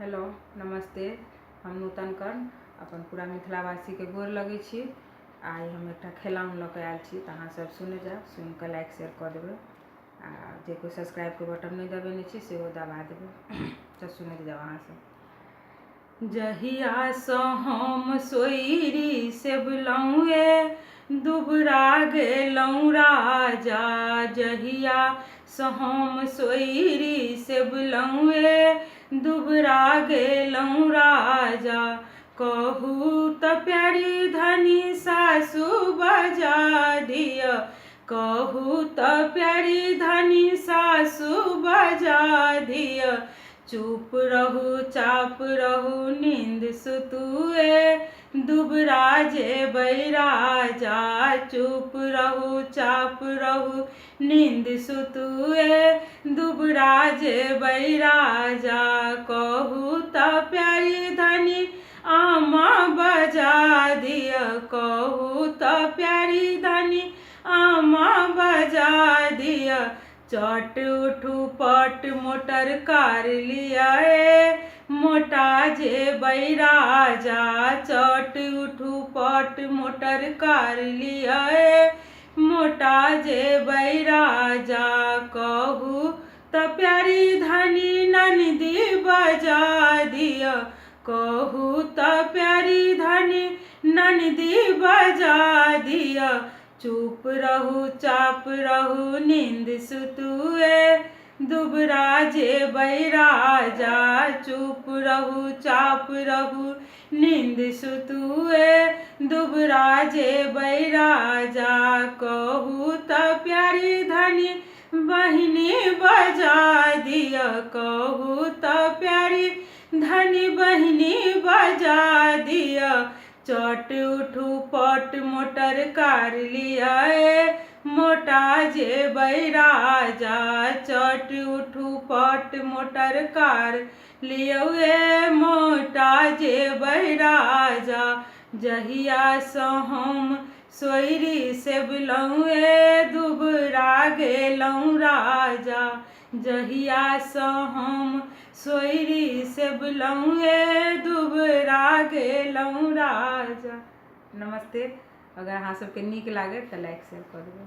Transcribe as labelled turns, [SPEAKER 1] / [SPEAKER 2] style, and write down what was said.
[SPEAKER 1] Hello नमस्ते। हम नूतन कर्ण अपन पूरा मिथिलावासी के गोर लगे छी। आई हम एक खेलाउन लऽ के आयल छी, तो अहाँ सब सुने जाओ, सुन के लाइक शेयर कर देवे आ जे कोई सब्सक्राइब के बटन नहीं दबेने छी सेहो दबा देवे। तो सुने जाओ अहाँ सब। जहिया सँ हम सोईरी से बुलौए दुबरा गेलौं राजा, जहिया सँ हम सोईरी से बुलौए दुबरा गेलौं राजा। कहू त प्यारी धनी सासु बजा दिया, कहू त प्यारी धनी सासु बजा दिया। चुप रहू चाप रहू नींद सुतुए दुबरा जेबै राजा। चुप रहू चाप रहू नींद सुतुए दुबरा जेबै राजा। कहू त प्यारी धनी आमा बजा दिया, कहू त प्यारी धनी आमा बजा दिया। चट उठू पट मोटर कार लिया मोटा जेबै राजा। चट उठू पट मोटर कार लिया मोटा जेबै राजा। कहू त प्यारी धनी ननदी बजा दिया, कहू त प्यारी धनी ननदी बजा दिया। चुप रहू चाप रहू नींद सुतुए दुबरा जेबै राजा। चुप रहू चाप रहू नींद सुतुए दुबरा जेबै राजा। कहू त प्यारी धनी बहिनी बजा दिया, कहू त प्यारी धनी बहिनी बजा दिया। चट उठू पट मोटर कार लिया मोटा जेबै राजा। चट उठू पट मोटर कार लिया मोटा जेबै राजा। जहिया सँ हम सोईरी से बुलौए दुबरा गेलौं राजा। जहिया सँ हम सोईरी से बुलौए दुबरा गेलौं राजा। नमस्ते। अगर अहाँ सबके नीक लागे तो लाइक शेयर कर देबै।